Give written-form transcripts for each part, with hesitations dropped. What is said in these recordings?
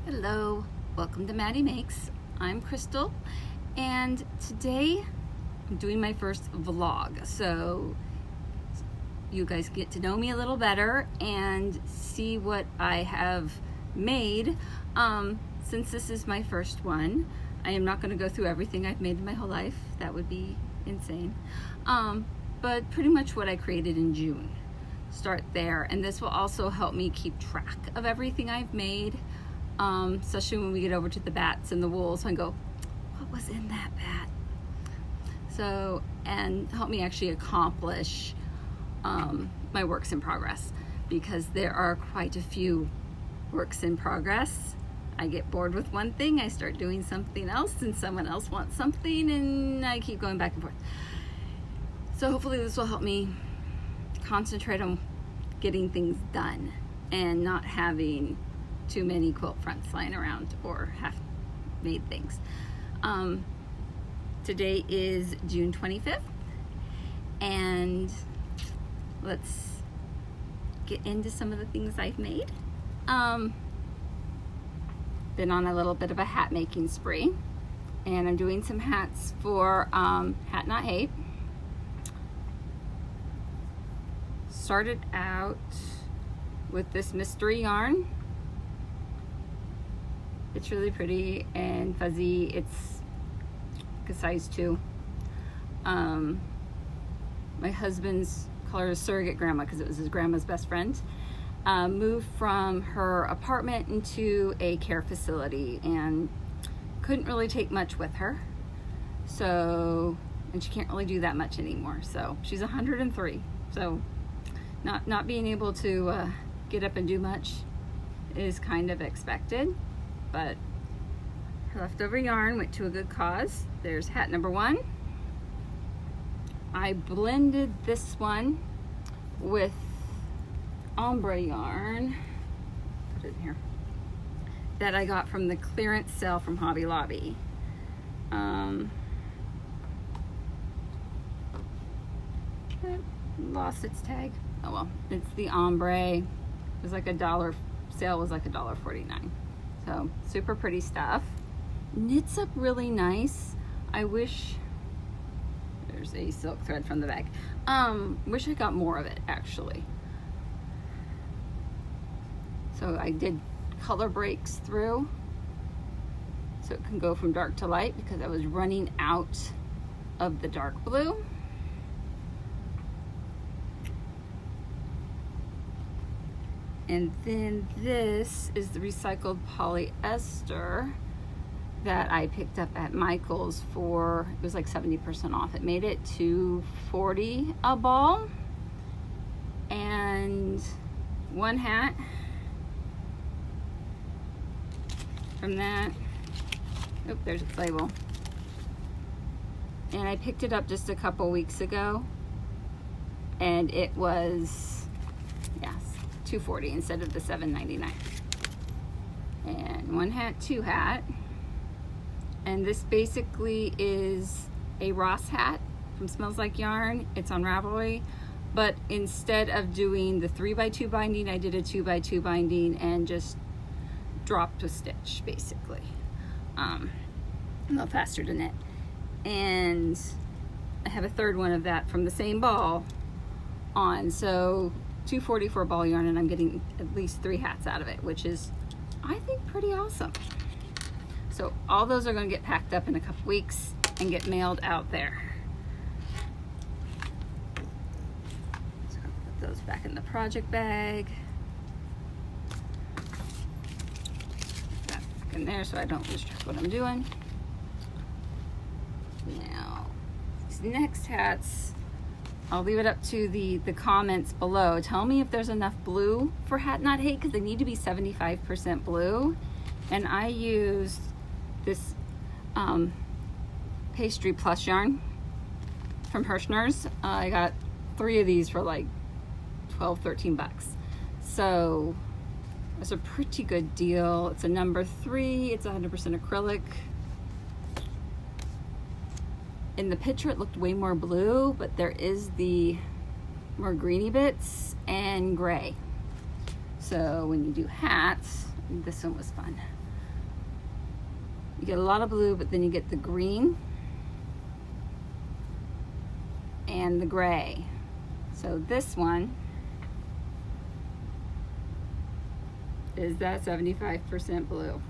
Hello, welcome to MattiMakes. I'm Crystal, and today I'm doing my first vlog. So you guys get to know me a little better and see what I have made. Since this is my first one, I am not going to go through everything I've made in my whole life. That would be insane. But pretty much what I created in June. Start there, and this will also help me keep track of everything I've made. Especially when we get over to the bats and the wools and go, what was in that bat? So, and help me actually accomplish my works in progress, because there are quite a few works in progress. I get bored with one thing, I start doing something else, and someone else wants something, and I keep going back and forth. So hopefully this will help me concentrate on getting things done and not having too many quilt fronts lying around or half-made things. Today is June 25th, and let's get into some of the things I've made. Been on a little bit of a hat making spree, and I'm doing some hats for Hat Not Hate. Started out with this mystery yarn. It's really pretty and fuzzy. It's like a size 2. My husband's called her surrogate grandma because it was his grandma's best friend. Moved from her apartment into a care facility and couldn't really take much with her. So, and she can't really do that much anymore. So she's 103. So not being able to get up and do much is kind of expected. But her leftover yarn went to a good cause. There's hat number 1. I blended this one with ombre yarn, put it in here, that I got from the clearance sale from Hobby Lobby. It lost its tag. Oh well, it's the ombre. It was like $1, sale was like $1.49. So super pretty stuff. Knits up really nice. I wish, there's a silk thread from the bag. Wish I got more of it actually. So I did color breaks through so it can go from dark to light, because I was running out of the dark blue. And then this is the recycled polyester that I picked up at Michael's for, it was like 70% off. It made it $2.40 a ball. And one hat from that. Oh, there's its label. And I picked it up just a couple weeks ago, and it was, yes, $2.40 instead of the $7.99. And one hat, 2 hat. And this basically is a Ross hat from Smells Like Yarn. It's on Ravelry, but instead of doing the 3x2 binding, I did a 2x2 binding and just dropped a stitch basically. A little faster to knit. And I have a third one of that from the same ball on, so $2.40 for a ball yarn, and I'm getting at least 3 hats out of it, which is, I think, pretty awesome. So all those are going to get packed up in a couple weeks and get mailed out there. So put those back in the project bag. Put that back in there so I don't lose track of what I'm doing. Now, these next hats, I'll leave it up to the comments below. Tell me if there's enough blue for Hat Not Hate, because they need to be 75% blue. And I used this pastry plus yarn from Hirschner's. I got 3 of these for like 12, 13 bucks. So it's a pretty good deal. It's a number 3, it's 100% acrylic. In the picture it looked way more blue, but there is the more greeny bits and gray. So when you do hats, this one was fun. You get a lot of blue, but then you get the green and the gray. So this one is that 75% blue.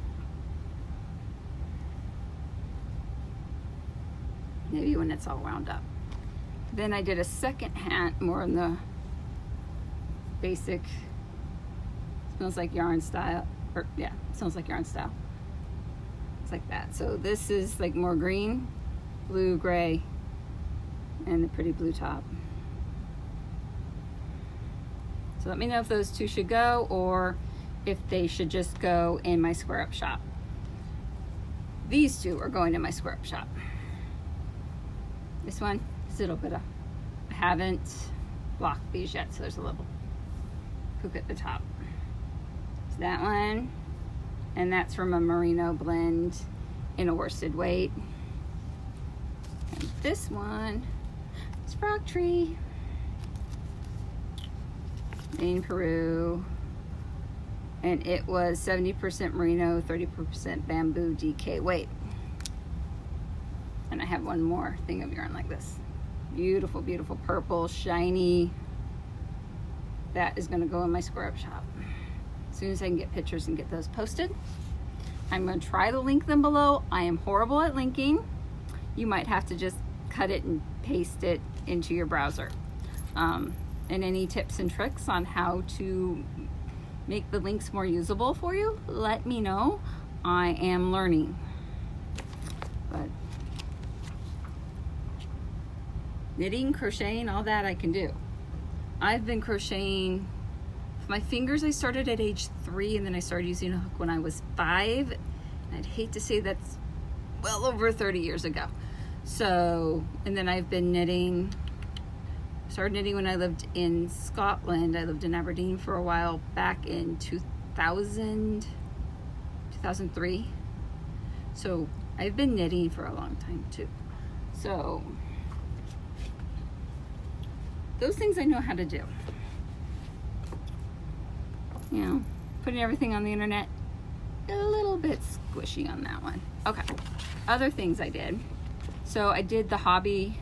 Maybe when it's all wound up. Then I did a second hat, more in the basic, smells like yarn style, or yeah, smells like yarn style. It's like that. So this is like more green, blue, gray, and the pretty blue top. So let me know if those two should go or if they should just go in my square up shop. These two are going in my square up shop. This one is a little bit of, I haven't blocked these yet, so there's a little hook at the top. So that one, and that's from a merino blend in a worsted weight. And this one is Frog Tree in Peru, and it was 70% merino, 30% bamboo DK weight. And I have one more thing of yarn like this. Beautiful, beautiful purple, shiny. That is gonna go in my square up shop. As soon as I can get pictures and get those posted. I'm gonna try to link them below. I am horrible at linking. You might have to just cut it and paste it into your browser. And any tips and tricks on how to make the links more usable for you, let me know. I am learning. But knitting, crocheting, all that I can do. I've been crocheting, my fingers I started at age 3, and then I started using a hook when I was 5. I'd hate to say that's well over 30 years ago. So, and then I've been knitting, started knitting when I lived in Scotland. I lived in Aberdeen for a while back in 2003. So I've been knitting for a long time too. So those things I know how to do. You know, putting everything on the internet, a little bit squishy on that one. Okay, other things I did. So I did the Hobbii,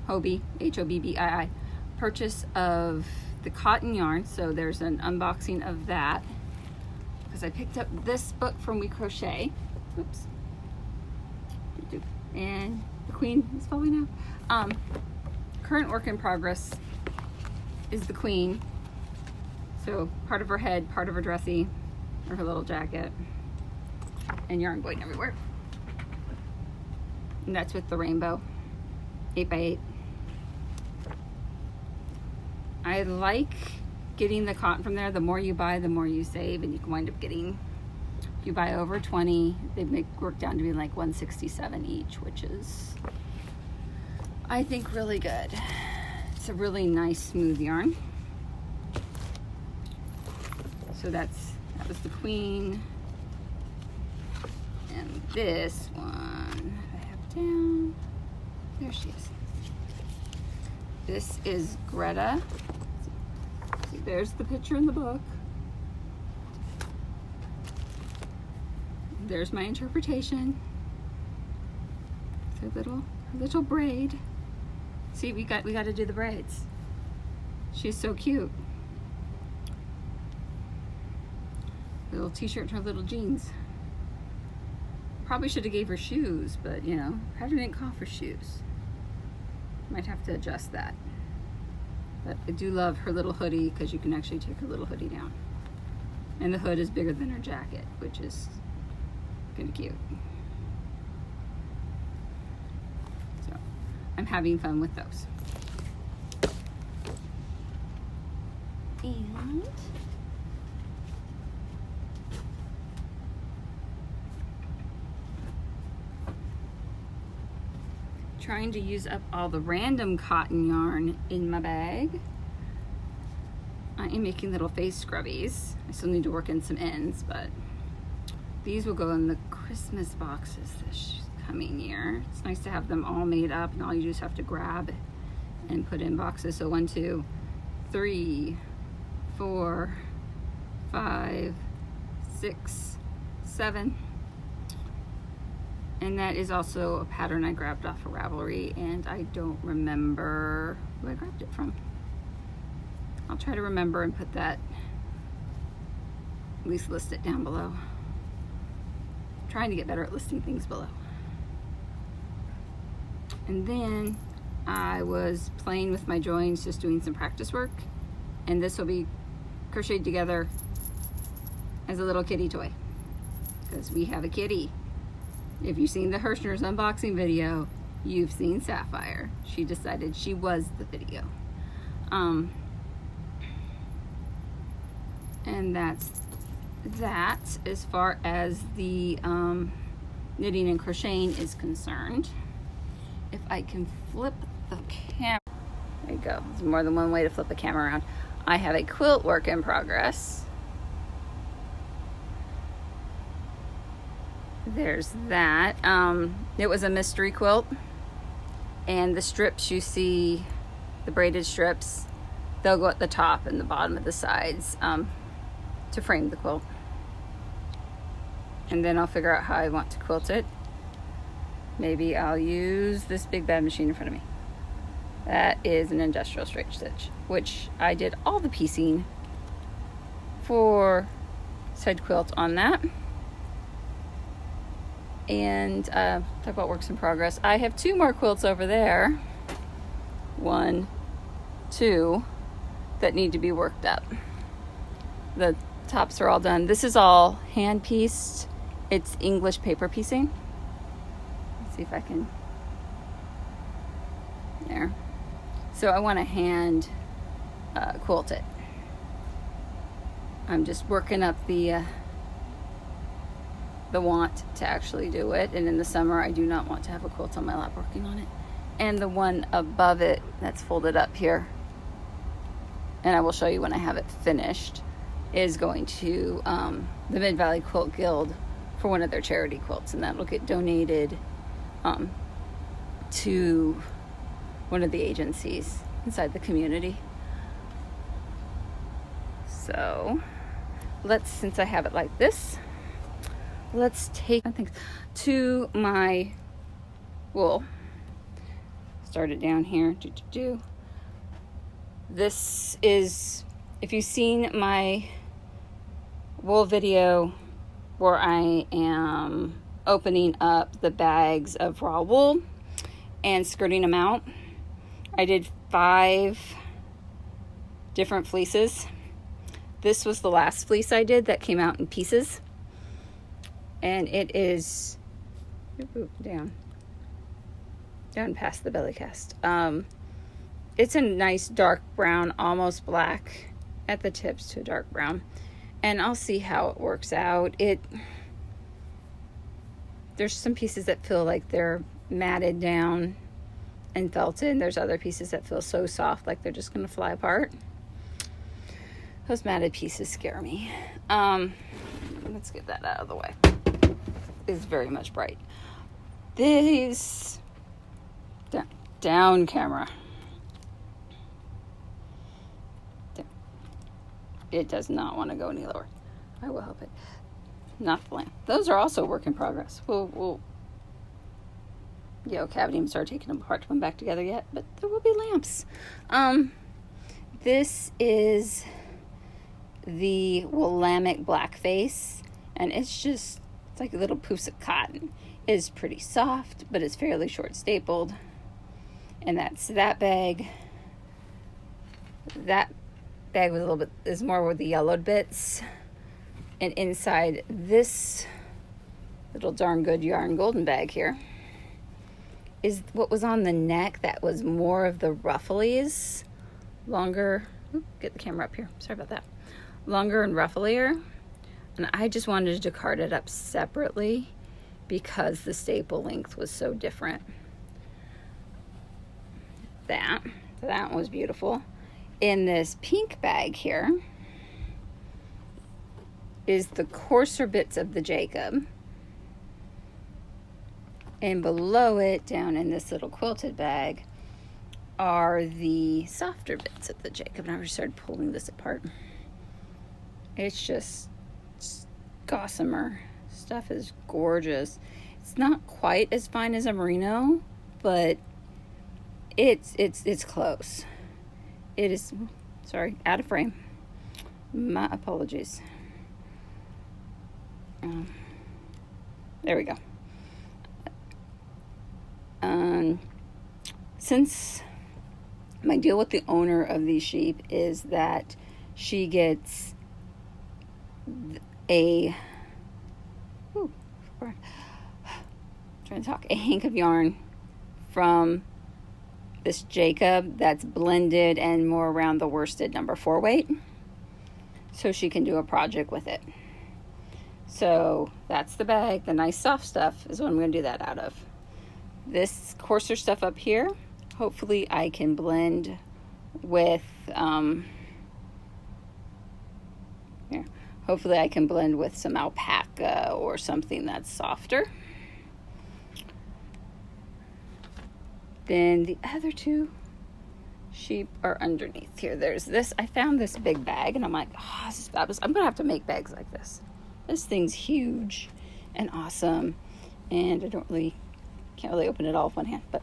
H-O-B-B-I-I, purchase of the cotton yarn. So there's an unboxing of that because I picked up this book from We Crochet. Oops. And the queen is falling out. Current work in progress is the queen. So part of her head, part of her dressy, or her little jacket, and yarn going everywhere. And that's with the rainbow 8x8. I like getting the cotton from there. The more you buy, the more you save, and you can wind up getting, if you buy over 20, they make work down to be like $167 each, which is, I think, really good. It's a really nice smooth yarn. So that was the queen. And this one I have down. There she is. This is Greta. See, there's the picture in the book. There's my interpretation. Her little braid. See, we got to do the braids. She's so cute. Little t-shirt and her little jeans. Probably should have gave her shoes, but you know, pattern didn't call for shoes. Might have to adjust that. But I do love her little hoodie because you can actually take her little hoodie down. And the hood is bigger than her jacket, which is kind of cute. So I'm having fun with those. And trying to use up all the random cotton yarn in my bag. I am making little face scrubbies. I still need to work in some ends, but these will go in the Christmas boxes this coming year. It's nice to have them all made up, and all you just have to grab and put in boxes. So 1, 2, 3, 4, 5, 6, 7. And that is also a pattern I grabbed off of Ravelry, and I don't remember who I grabbed it from. I'll try to remember and put that, at least list it down below. I'm trying to get better at listing things below. And then I was playing with my joins, just doing some practice work, and this will be crocheted together as a little kitty toy, because we have a kitty. If you've seen the Hirschner's unboxing video, you've seen Sapphire. She decided she was the video. And that's that as far as the knitting and crocheting is concerned. If I can flip the camera, there you go. There's more than one way to flip the camera around. I have a quilt work in progress. There's that. It was a mystery quilt, and the strips you see, the braided strips, they'll go at the top and the bottom of the sides to frame the quilt. And then I'll figure out how I want to quilt it. Maybe I'll use this big bad machine in front of me. That is an industrial straight stitch, which I did all the piecing for said quilt on that. And talk about works in progress. I have 2 more quilts over there. 1, 2 that need to be worked up. The tops are all done. This is all hand pieced. It's English paper piecing. Let's see if I can. There. So I want to hand quilt it. I'm just working up the want to actually do it, and in the summer I do not want to have a quilt on my lap working on it. And the one above it that's folded up here, and I will show you when I have it finished, is going to the Mid-Valley Quilt Guild for one of their charity quilts, and that will get donated to one of the agencies inside the community. So since I have it like this, let's take things to my wool. Start it down here. This is, if you've seen my wool video where I am opening up the bags of raw wool and skirting them out, I did 5 different fleeces. This was the last fleece I did that came out in pieces. And it is down past the belly cast. It's a nice dark brown, almost black at the tips to a dark brown. And I'll see how it works out. There's some pieces that feel like they're matted down and felted. There's other pieces that feel so soft like they're just going to fly apart. Those matted pieces scare me. Let's get that out of the way. It's very much bright. These down camera. It does not want to go any lower. I will help it. Not the lamp. Those are also work in progress. We'll haven't even started taking them apart to put them back together yet, but there will be lamps. This is the Willamette Blackface, and it's like little poofs of cotton. It is pretty soft, but it's fairly short stapled. And that's that bag. That bag was is more with the yellowed bits. And inside this little darn good yarn golden bag here is what was on the neck that was more of the rufflies. Longer, get the camera up here, sorry about that. Longer and rufflier. And I just wanted to card it up separately because the staple length was so different. That one was beautiful. In this pink bag here is the coarser bits of the Jacob. And below it, down in this little quilted bag, are the softer bits of the Jacob. And I already started pulling this apart. It's just gossamer. Stuff is gorgeous. It's not quite as fine as a merino, but it's close. It is, sorry, out of frame. My apologies. There we go. Since my deal with the owner of these sheep is that she gets a a hank of yarn from this Jacob that's blended and more around the worsted number 4 weight, so she can do a project with it. So that's the bag. The nice soft stuff is what I'm going to do that out of. This coarser stuff up here, hopefully I can blend with hopefully I can blend with some alpaca or something that's softer. Then the other 2 sheep are underneath here. There's this, I found this big bag and I'm like, oh, this is fabulous. I'm gonna have to make bags like this. This thing's huge and awesome, and I can't really open it all with one hand, but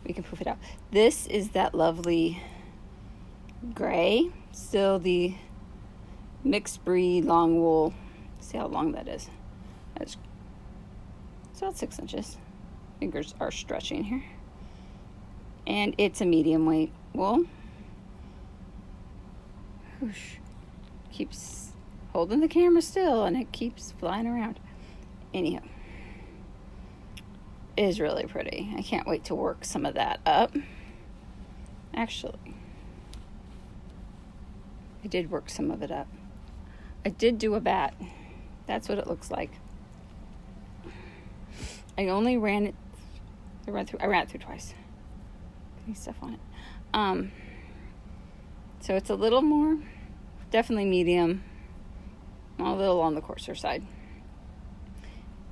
we can poof it out. This is that lovely gray, still the mixed breed long wool. See how long that is. That's about 6 inches. Fingers are stretching here. And it's a medium weight wool. Whoosh. Keeps holding the camera still and it keeps flying around. Anyhow, it is really pretty. I can't wait to work some of that up. Actually, I did work some of it up. I did do a bat. That's what it looks like. I only ran it. I ran it through twice. Stuff on it. So it's a little more, definitely medium, a little on the coarser side.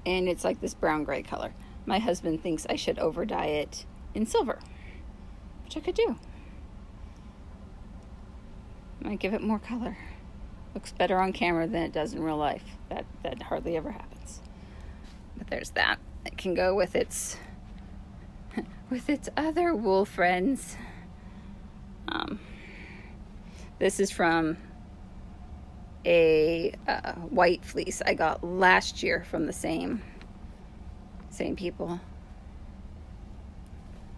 And it's like this brown gray color. My husband thinks I should over dye it in silver, which I could do. Might give it more color. Looks better on camera than it does in real life. That hardly ever happens. But there's that. It can go with its other wool friends. This is from a white fleece I got last year from the same people,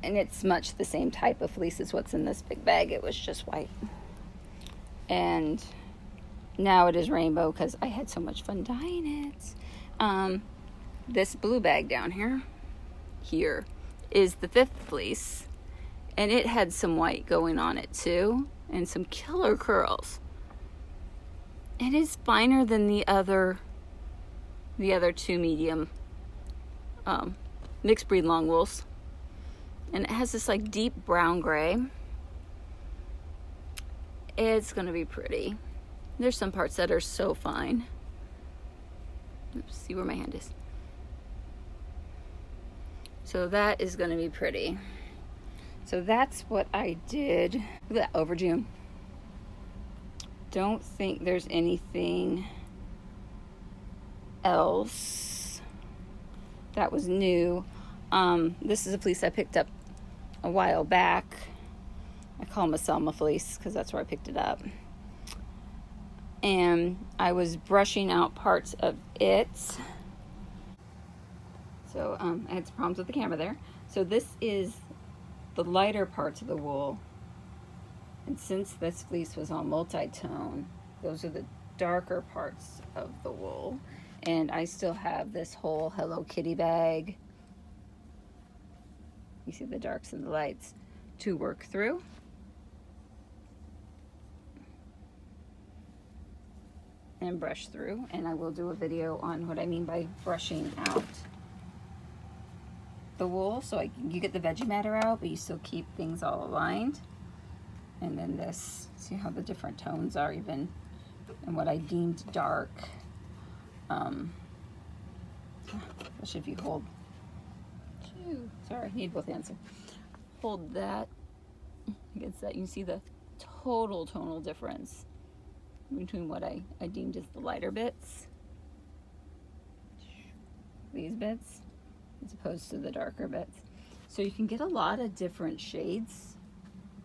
and it's much the same type of fleece as what's in this big bag. It was just white, and now it is rainbow because I had so much fun dyeing it. This blue bag down here is the 5th fleece, and it had some white going on it too, and some killer curls. It is finer than the other 2 medium mixed breed long wools, and it has this like deep brown gray. It's gonna be pretty. There's some parts that are so fine. Oops, see where my hand is. So that is going to be pretty. So that's what I did. Look at that, over June. Don't think there's anything else that was new. This is a fleece I picked up a while back. I call them a Selma fleece because that's where I picked it up. And I was brushing out parts of it. So I had some problems with the camera there. So this is the lighter parts of the wool. And since this fleece was all multi-tone, those are the darker parts of the wool. And I still have this whole Hello Kitty bag. You see the darks and the lights to work through. And brush through. And I will do a video on what I mean by brushing out the wool, so you get the veggie matter out, but you still keep things all aligned. And then this, see how the different tones are even, and what I deemed dark. Especially if you hold, sorry, I need both hands. Hold that against that, you can see the total tonal difference between what I deemed as the lighter bits, these bits, as opposed to the darker bits. So you can get a lot of different shades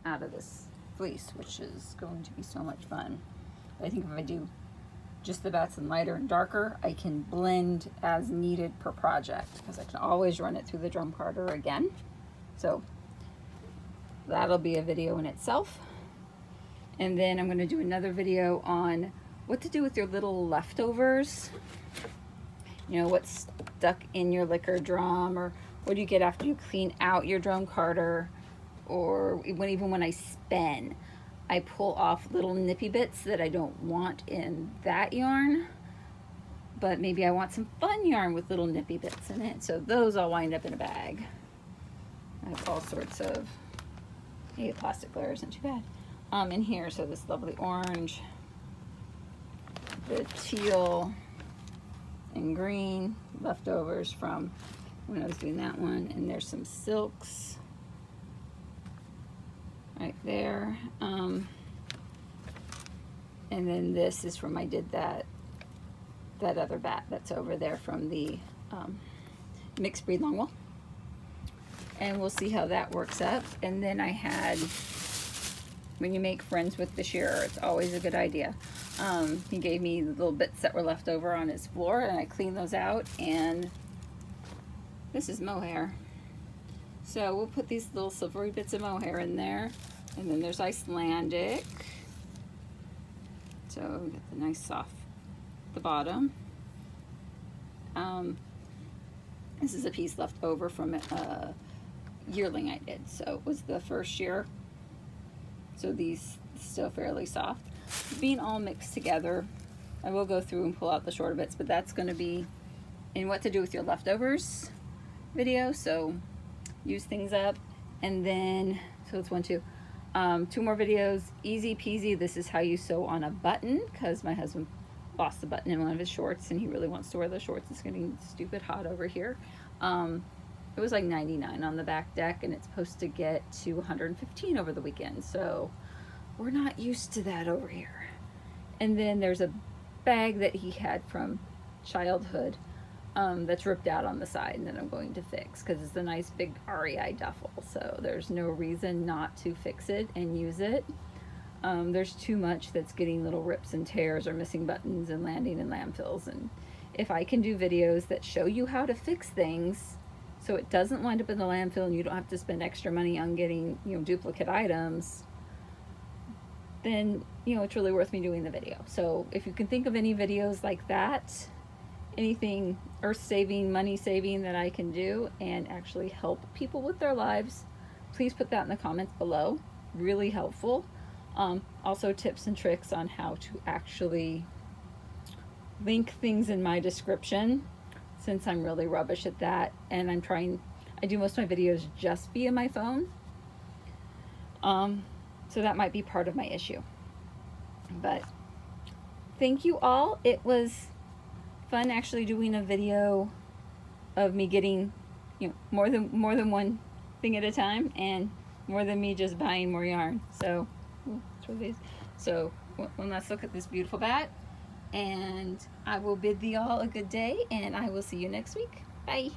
out of this fleece, which is going to be so much fun. I think if I do just the bats in lighter and darker, I can blend as needed per project, because I can always run it through the drum carder again. So that'll be a video in itself. And then I'm going to do another video on what to do with your little leftovers. You know, what's stuck in your liquor drum, or what do you get after you clean out your drum carder, or even when I spin, I pull off little nippy bits that I don't want in that yarn, but maybe I want some fun yarn with little nippy bits in it. So those all wind up in a bag. I have all sorts of, hey, plastic glare isn't too bad. In here, so this lovely orange, the teal and green leftovers from when I was doing that one, and there's some silks right there, and then this is from, I did that other bat that's over there from the mixed breed long wool, and we'll see how that works up. And then I had, when you make friends with the shearer, it's always a good idea. He gave me the little bits that were left over on his floor, and I cleaned those out, and this is mohair. So we'll put these little silvery bits of mohair in there, and then there's Icelandic. So we get the nice soft at the bottom. This is a piece left over from a yearling I did, so it was the first year. So these still fairly soft. Being all mixed together, I will go through and pull out the shorter bits, but that's going to be in what to do with your leftovers video. So use things up, and then so it's 1, 2, 2 more videos. Easy peasy. This is how you sew on a button, because my husband lost the button in one of his shorts, and he really wants to wear the shorts. It's getting stupid hot over here. It was like 99 on the back deck, and it's supposed to get to 115 over the weekend, so we're not used to that over here. And then there's a bag that he had from childhood that's ripped out on the side, and that I'm going to fix, because it's a nice big REI duffel, so there's no reason not to fix it and use it. There's too much that's getting little rips and tears or missing buttons and landing in landfills, and if I can do videos that show you how to fix things so it doesn't wind up in the landfill and you don't have to spend extra money on getting, you know, duplicate items, then, you know, it's really worth me doing the video. So if you can think of any videos like that, anything earth-saving, money-saving that I can do and actually help people with their lives, please put that in the comments below. Really helpful. Also tips and tricks on how to actually link things in my description, since I'm really rubbish at that, and I do most of my videos just via my phone. So that might be part of my issue. But thank you all. It was fun actually doing a video of me getting, you know, more than one thing at a time, and more than me just buying more yarn. So so one last look at this beautiful bat, and I will bid thee all a good day, and I will see you next week. Bye.